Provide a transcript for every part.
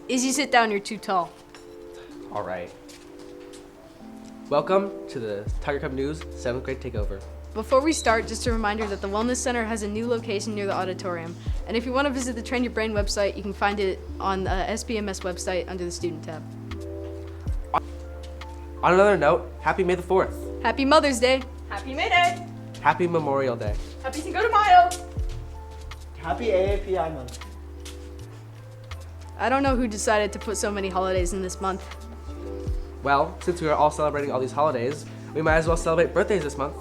Izzy, sit down, you're too tall. All right. Welcome to the Tiger Cub News 7th grade Takeover. Before we start, just a reminder that the Wellness Center has a new location near the auditorium. And if you want to visit the Train Your Brain website, you can find it on the SPMS website under the student tab. On another note, happy May the 4th. Happy Mother's Day. Happy May Day. Happy Memorial Day. Happy Cinco de Mayo. Happy AAPI month. I don't know who decided to put so many holidays in this month. Well, since we are all celebrating all these holidays, we might as well celebrate birthdays this month.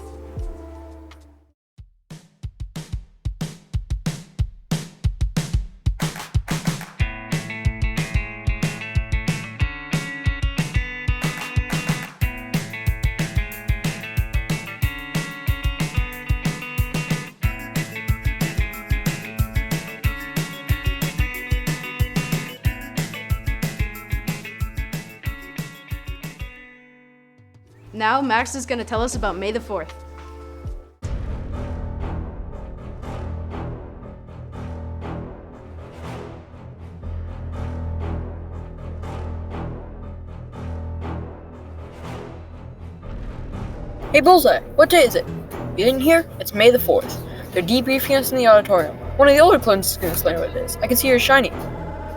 Now, Max is going to tell us about May the 4th. Hey Bullseye, what day is it? You didn't hear? It's May the 4th. They're debriefing us in the auditorium. One of the older clones is going to explain what it is. I can see you're shiny.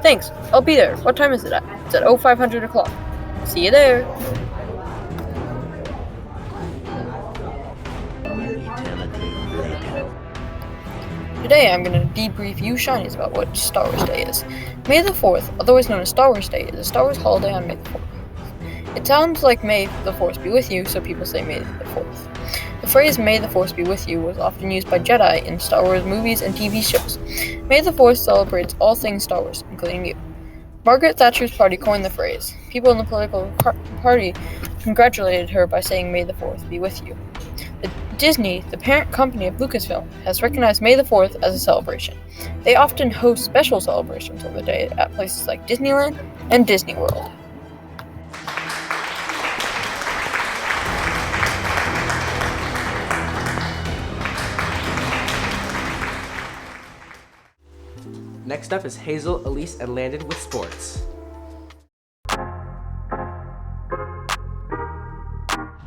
Thanks, I'll be there. What time is it at? It's at 0500 o'clock. See you there. Today I'm going to debrief you shinies about what Star Wars Day is. May the 4th, otherwise known as Star Wars Day, is a Star Wars holiday on May the 4th. It sounds like May the 4th be with you, so people say May the 4th. The phrase May the 4th be with you was often used by Jedi in Star Wars movies and TV shows. May the 4th celebrates all things Star Wars, including you. Margaret Thatcher's party coined the phrase. People in the political party congratulated her by saying May the 4th be with you. Disney, the parent company of Lucasfilm, has recognized May the 4th as a celebration. They often host special celebrations of the day at places like Disneyland and Disney World. Next up is Hazel, Elise, and Landon with sports.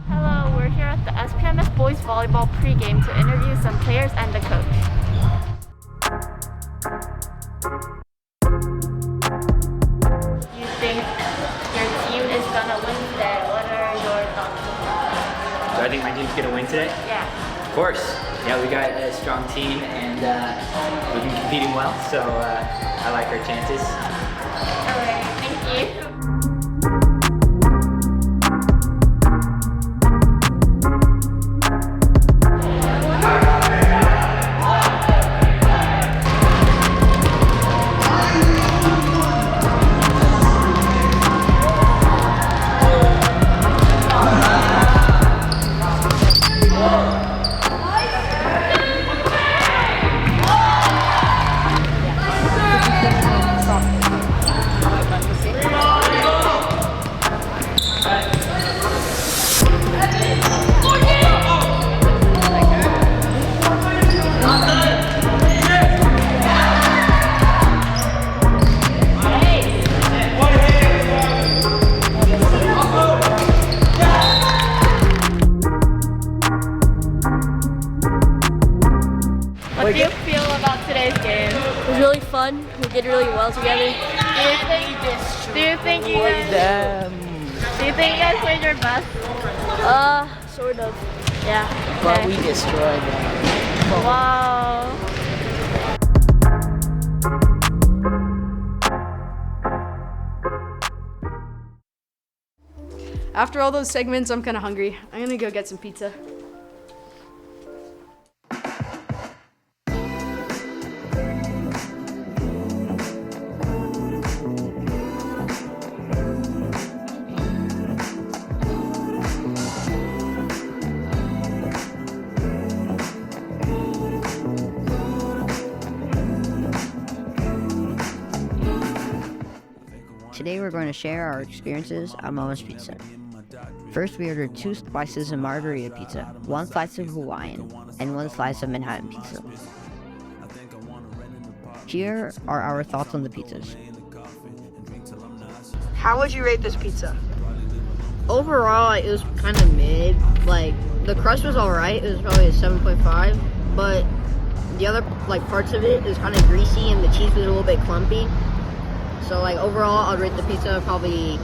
Hello, we're here at the SPMS boys volleyball pregame to interview some players and the coach. You think your team is gonna win today? What are your thoughts? Do I think my team's gonna win today? Yeah. Of course. Yeah, we got a strong team and we've been competing well, so I like our chances. Alright, thank you. What do you feel about today's game? It was really fun. We did really well together. Do you think you guys played your best? Sort of. Yeah. But we destroyed them. Wow. After all those segments, I'm kind of hungry. I'm going to go get some pizza. Today we're going to share our experiences at Mama's Pizza. First, we ordered 2 slices of margarita pizza, 1 slice of Hawaiian, and 1 slice of Manhattan pizza. Here are our thoughts on the pizzas. How would you rate this pizza? Overall, it was kind of mid. Like, the crust was alright. It was probably a 7.5. But the other, parts of it is kind of greasy and the cheese was a little bit clumpy. So, overall, I'll rate the pizza probably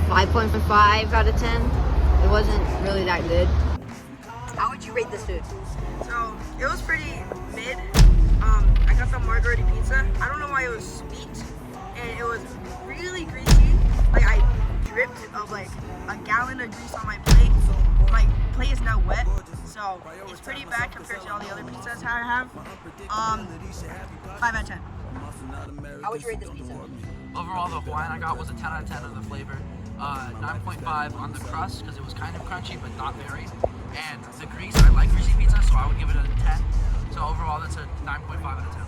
5.5 out of 10. It wasn't really that good. How would you rate this food? So, it was pretty mid. I got the margarita pizza. I don't know why it was sweet. And it was really greasy. I dripped of a gallon of grease on my plate. My plate is now wet. So, it's pretty bad compared to all the other pizzas I have. 5 out of 10. How would you rate this pizza? Overall, the Hawaiian I got was a 10 out of 10 on the flavor. 9.5 on the crust because it was kind of crunchy but not very. And the grease, I like greasy pizza, so I would give it a 10. So overall, that's a 9.5 out of 10.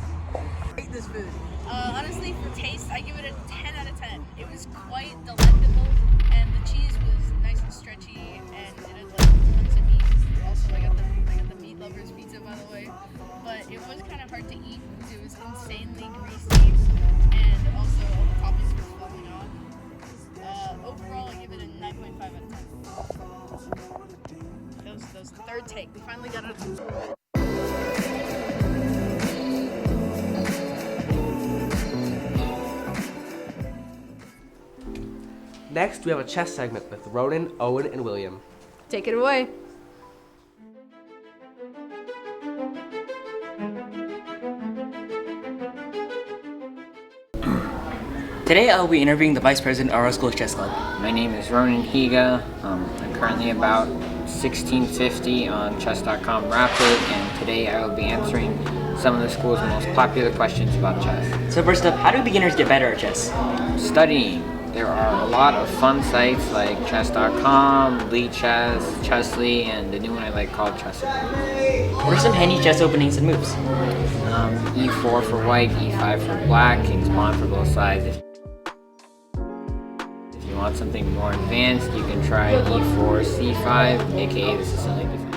Rate this food. Honestly, for taste, I give it a 10 out of 10. It was quite delectable, and the cheese was nice and stretchy, and it had tons of meat. Also, I got the meat lovers pizza, by the way. But it was kind of hard to eat because it was insanely greasy, and also all the toppings were falling off. Overall, I give it a 9.5 out of 10. That was the third take. We finally got it. Next, we have a chess segment with Ronan, Owen, and William. Take it away. Today I'll be interviewing the Vice President of our school's chess club. My name is Ronan Higa. I'm currently about 1650 on chess.com Rapid, and today I will be answering some of the school's most popular questions about chess. So first up, how do beginners get better at chess? Studying. There are a lot of fun sites like chess.com, Lichess, Chessly, and the new one I like called Chessable. What are some handy chess openings and moves? E4 for white, E5 for black, king's pawn for both sides. If you want something more advanced, you can try E4, C5, aka the Sicilian defense.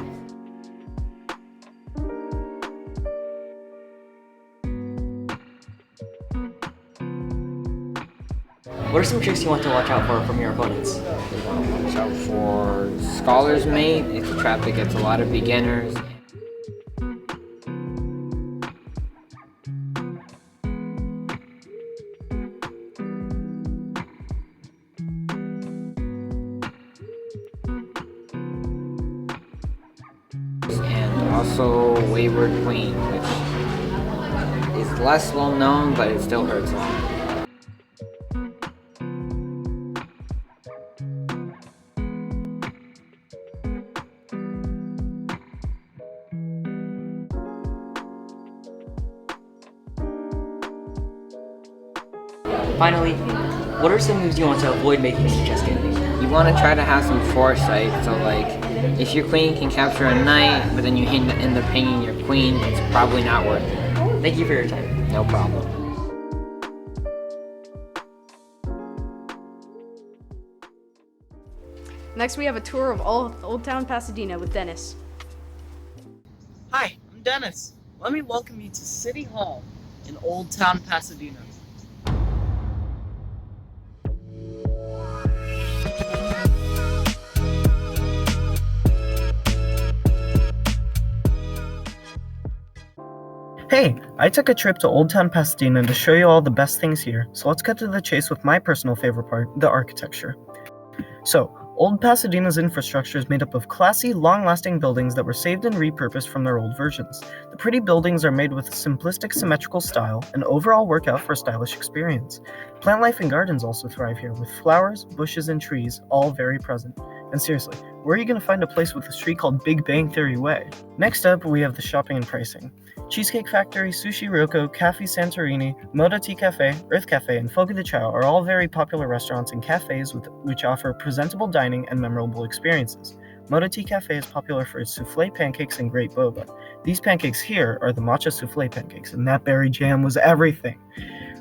What are some tricks you want to watch out for from your opponents? You want to watch out for Scholar's Mate. It's a trap that gets a lot of beginners. And also Wayward Queen, which is less well known, but it still hurts a lot. Finally, what are some moves you want to avoid making in a chess game? You want to try to have some foresight, so if your queen can capture a knight, but then you end up hanging your queen, it's probably not worth it. Thank you for your time. No problem. Next, we have a tour of Old Town Pasadena with Dennis. Hi, I'm Dennis. Let me welcome you to City Hall in Old Town Pasadena. Hey, I took a trip to Old Town Pasadena to show you all the best things here, so let's cut to the chase with my personal favorite part, the architecture. So, Old Pasadena's infrastructure is made up of classy, long-lasting buildings that were saved and repurposed from their old versions. The pretty buildings are made with a simplistic, symmetrical style and overall work out for a stylish experience. Plant life and gardens also thrive here, with flowers, bushes, and trees all very present. And seriously, where are you going to find a place with a street called Big Bang Theory Way? Next up, we have the shopping and pricing. Cheesecake Factory, Sushi Roko, Cafe Santorini, Moda Tea Cafe, Earth Cafe, and Fogo de Chao are all very popular restaurants and cafes which offer presentable dining and memorable experiences. Moda Tea Cafe is popular for its souffle pancakes and great boba. These pancakes here are the matcha souffle pancakes, and that berry jam was everything.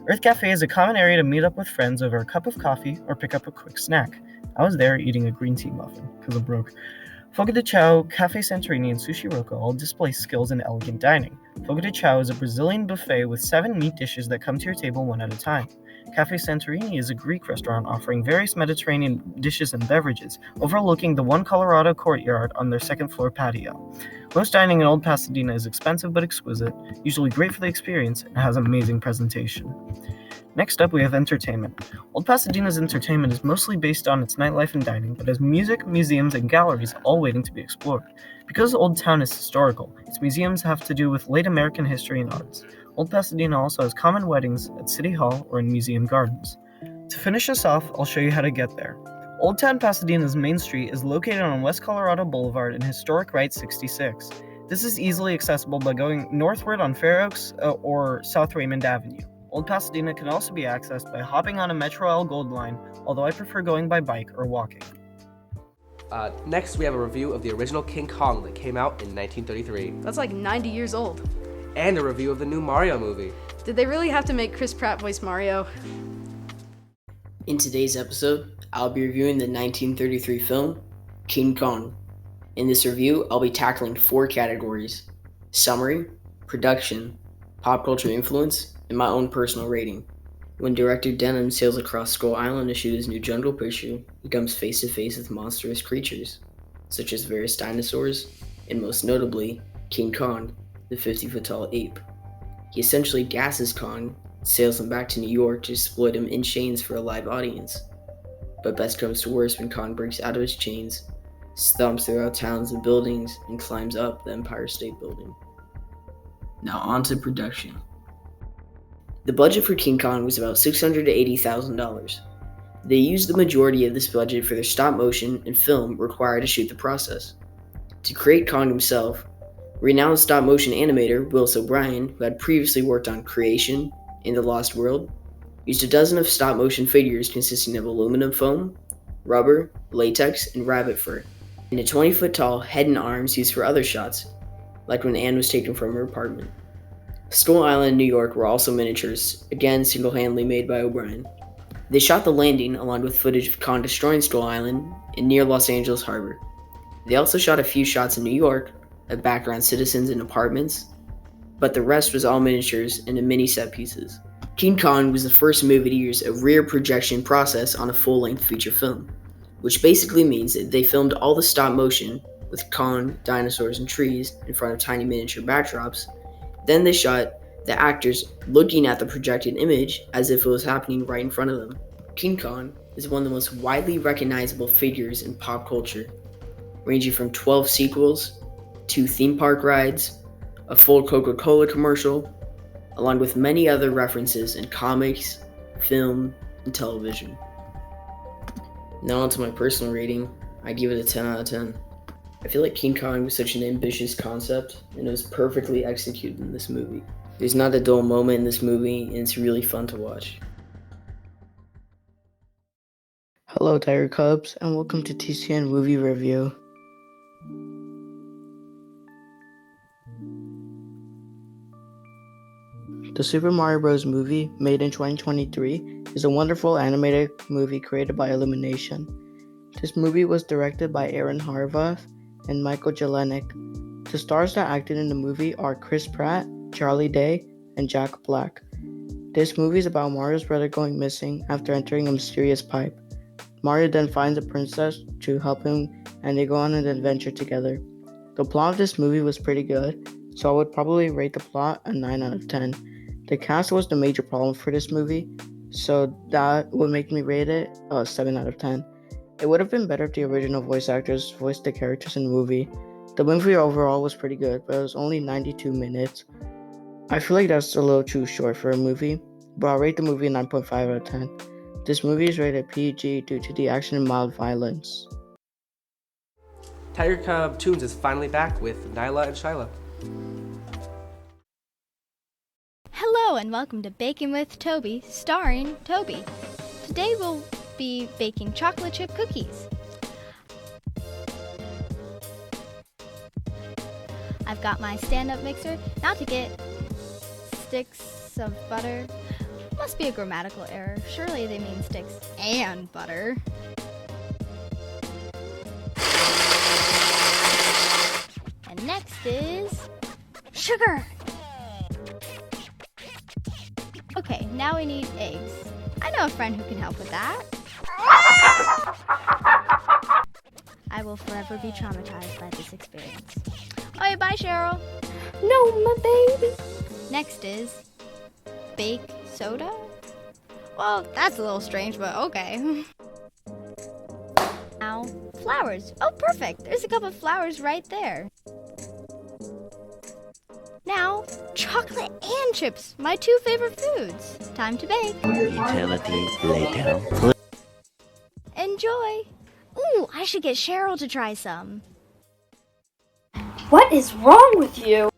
Earth Cafe is a common area to meet up with friends over a cup of coffee or pick up a quick snack. I was there eating a green tea muffin because I'm broke. Fogo de Chao, Cafe Santorini, and Sushi Roco all display skills in elegant dining. Fogo de Chao is a Brazilian buffet with 7 meat dishes that come to your table one at a time. Cafe Santorini is a Greek restaurant offering various Mediterranean dishes and beverages, overlooking the One Colorado courtyard on their second-floor patio. Most dining in Old Pasadena is expensive but exquisite, usually great for the experience, and has amazing presentation. Next up, we have entertainment. Old Pasadena's entertainment is mostly based on its nightlife and dining, but has music, museums, and galleries all waiting to be explored. Because Old Town is historical, its museums have to do with late American history and arts. Old Pasadena also has common weddings at City Hall or in museum gardens. To finish us off, I'll show you how to get there. Old Town Pasadena's main street is located on West Colorado Boulevard in historic Route 66. This is easily accessible by going northward on Fair Oaks or South Raymond Avenue. Old Pasadena can also be accessed by hopping on a Metro L Gold line, although I prefer going by bike or walking. Next, we have a review of the original King Kong that came out in 1933. That's like 90 years old. And a review of the new Mario movie. Did they really have to make Chris Pratt voice Mario? In today's episode, I'll be reviewing the 1933 film, King Kong. In this review, I'll be tackling 4 categories: summary, production, pop culture influence, and my own personal rating. When director Denham sails across Skull Island to shoot his new jungle picture, he comes face to face with monstrous creatures, such as various dinosaurs, and most notably, King Kong, the 50-foot-tall ape. He essentially gasses Kong, sails him back to New York to exploit him in chains for a live audience. But best comes to worst when Kong breaks out of his chains, stomps throughout towns and buildings, and climbs up the Empire State Building. Now on to production. The budget for King Kong was about $680,000. They used the majority of this budget for their stop motion and film required to shoot the process. To create Kong himself, renowned stop motion animator Willis O'Brien, who had previously worked on Creation and The Lost World, used a dozen of stop motion figures consisting of aluminum foam, rubber, latex, and rabbit fur, and a 20-foot-tall head and arms used for other shots, like when Anne was taken from her apartment. Skull Island and New York were also miniatures, again single-handedly made by O'Brien. They shot the landing along with footage of Kong destroying Skull Island and near Los Angeles Harbor. They also shot a few shots in New York of background citizens in apartments, but the rest was all miniatures and mini set pieces. King Kong was the first movie to use a rear projection process on a full-length feature film, which basically means that they filmed all the stop motion with Kong, dinosaurs, and trees in front of tiny miniature backdrops. Then they shot the actors looking at the projected image as if it was happening right in front of them. King Kong is one of the most widely recognizable figures in pop culture, ranging from 12 sequels, 2 theme park rides, a full Coca-Cola commercial, along with many other references in comics, film, and television. Now onto my personal rating, I give it a 10 out of 10. I feel like King Kong was such an ambitious concept, and it was perfectly executed in this movie. There's not a dull moment in this movie, and it's really fun to watch. Hello Tiger Cubs, and welcome to TCN Movie Review. The Super Mario Bros. Movie, made in 2023, is a wonderful animated movie created by Illumination. This movie was directed by Aaron Harvath and Michael Jelenic. The stars that acted in the movie are Chris Pratt, Charlie Day, and Jack Black. This movie is about Mario's brother going missing after entering a mysterious pipe. Mario then finds a princess to help him, and they go on an adventure together. The plot of this movie was pretty good, so I would probably rate the plot a 9 out of 10. The cast was the major problem for this movie, so that would make me rate it a 7 out of 10. It would have been better if the original voice actors voiced the characters in the movie. The movie overall was pretty good, but it was only 92 minutes. I feel like that's a little too short for a movie, but I'll rate the movie a 9.5 out of 10. This movie is rated PG due to the action and mild violence. Tiger Cub Tunes is finally back with Nyla and Shyla. Hello and welcome to Baking with Toby, starring Toby. Today we'll be baking chocolate chip cookies. I've got my stand-up mixer. Now to get sticks of butter. Must be a grammatical error. Surely they mean sticks and butter. is sugar. Okay, now we need eggs. I know a friend who can help with that. I will forever be traumatized by this experience. Alright, bye, Cheryl. No, my baby. Next is bake soda. Well, that's a little strange, but okay. Now, flowers. Oh, perfect. There's a cup of flowers right there. Now, chocolate and chips, my two favorite foods. Time to bake. Eternity later. Enjoy. Ooh, I should get Cheryl to try some. What is wrong with you?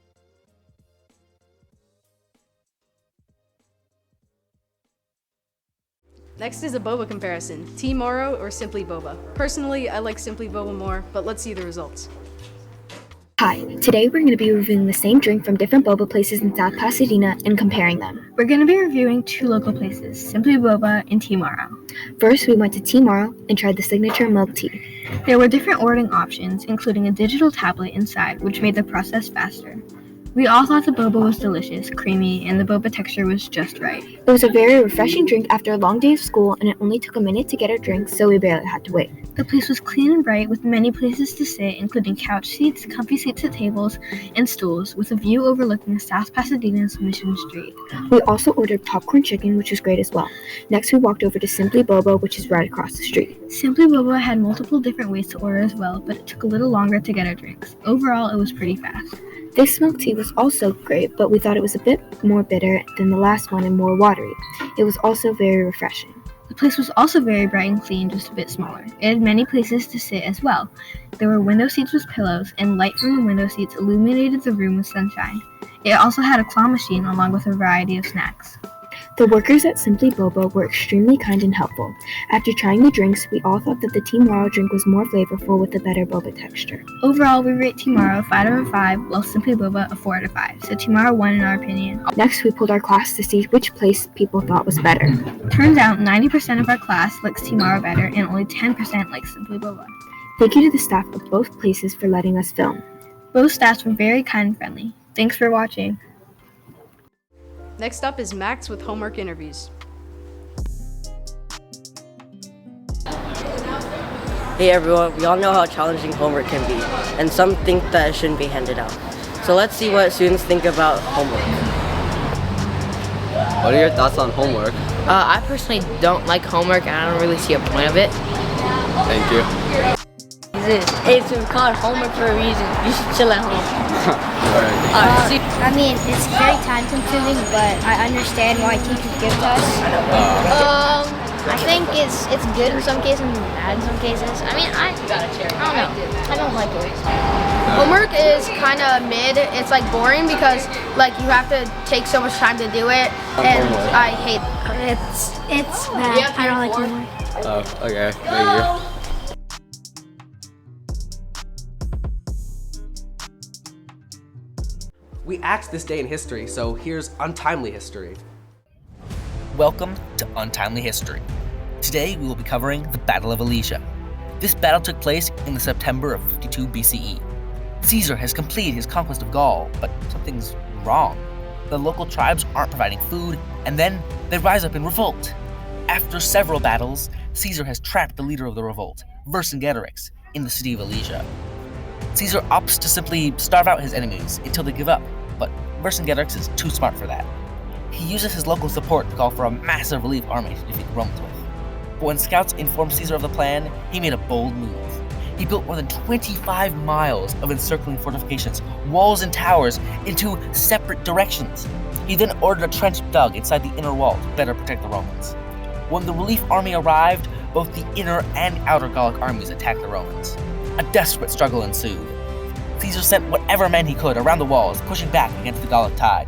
Next is a boba comparison. Team Oro or Simply Boba. Personally, I like Simply Boba more, but let's see the results. Hi, today we're going to be reviewing the same drink from different boba places in South Pasadena and comparing them. We're going to be reviewing two local places, Simply Boba and Team Oro. First, we went to Team Oro and tried the signature milk tea. There were different ordering options, including a digital tablet inside, which made the process faster. We all thought the boba was delicious, creamy, and the boba texture was just right. It was a very refreshing drink after a long day of school, and it only took a minute to get our drink, so we barely had to wait. The place was clean and bright with many places to sit, including couch seats, comfy seats at tables, and stools, with a view overlooking South Pasadena's Mission Street. We also ordered popcorn chicken, which was great as well. Next, we walked over to Simply Boba, which is right across the street. Simply Boba had multiple different ways to order as well, but it took a little longer to get our drinks. Overall, it was pretty fast. This milk tea was also great, but we thought it was a bit more bitter than the last one and more watery. It was also very refreshing. The place was also very bright and clean, just a bit smaller. It had many places to sit as well. There were window seats with pillows, and light from the window seats illuminated the room with sunshine. It also had a claw machine along with a variety of snacks. The workers at Simply Boba were extremely kind and helpful. After trying the drinks, we all thought that the Team Oro drink was more flavorful with a better boba texture. Overall, we rate Team Oro 5 out of 5, while Simply Boba a 4 out of 5, so Team Oro won in our opinion. Next, we pulled our class to see which place people thought was better. Turns out 90% of our class likes Team Oro better, and only 10% likes Simply Boba. Thank you to the staff of both places for letting us film. Both staffs were very kind and friendly. Thanks for watching. Next up is Max with homework interviews. Hey everyone, we all know how challenging homework can be, and some think that it shouldn't be handed out. So let's see what students think about homework. What are your thoughts on homework? I personally don't like homework, and I don't really see a point of it. Thank you. It's called homework for a reason. You should chill at home. I mean, it's very time consuming, but I understand why teachers give to us. I think it's good in some cases and bad in some cases. I mean, I don't know. I don't like it. Homework is kind of mid. It's like boring because like you have to take so much time to do it, and I hate it. It's bad. I don't like homework. Oh, okay. Thank you. We axed this day in history, so here's untimely history. Welcome to Untimely History. Today we will be covering the Battle of Alesia. This battle took place in the September of 52 BCE. Caesar has completed his conquest of Gaul, but something's wrong. The local tribes aren't providing food, and then they rise up in revolt. After several battles, Caesar has trapped the leader of the revolt, Vercingetorix, in the city of Alesia. Caesar opts to simply starve out his enemies until they give up, but Vercingetorix is too smart for that. He uses his local support to call for a massive relief army to defeat the Romans with. But when scouts informed Caesar of the plan, he made a bold move. He built more than 25 miles of encircling fortifications, walls and towers, in two separate directions. He then ordered a trench dug inside the inner wall to better protect the Romans. When the relief army arrived, both the inner and outer Gallic armies attacked the Romans. A desperate struggle ensued. Caesar sent whatever men he could around the walls, pushing back against the Gallic tide.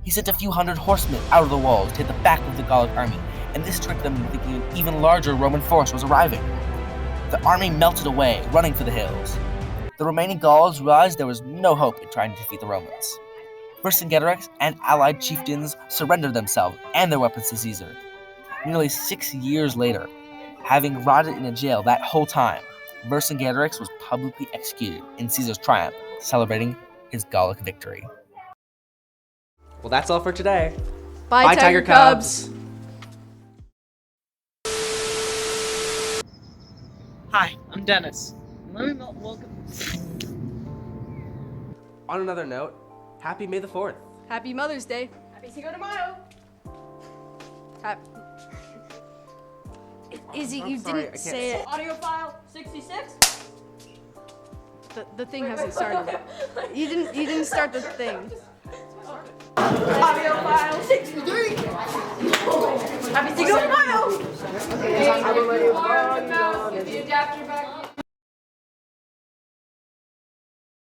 He sent a few hundred horsemen out of the walls to hit the back of the Gallic army, and this tricked them into thinking an even larger Roman force was arriving. The army melted away, running for the hills. The remaining Gauls realized there was no hope in trying to defeat the Romans. Vercingetorix and allied chieftains surrendered themselves and their weapons to Caesar. Nearly 6 years later, having rotted in a jail that whole time, Vercingetorix was publicly executed in Caesar's triumph, celebrating his Gallic victory. Well, that's all for today. Bye, Tiger Cubs. Hi, I'm Dennis. Let me welcome. On another note, happy May the 4th. Happy Mother's Day. Happy Cinco de Mayo. Izzy, I'm you sorry, I didn't can't say it. Audio file 66. The thing hasn't started. You didn't start the thing. Audio file 63. Happy Cinco de Mayo. Okay, I will let you borrow the adapter back.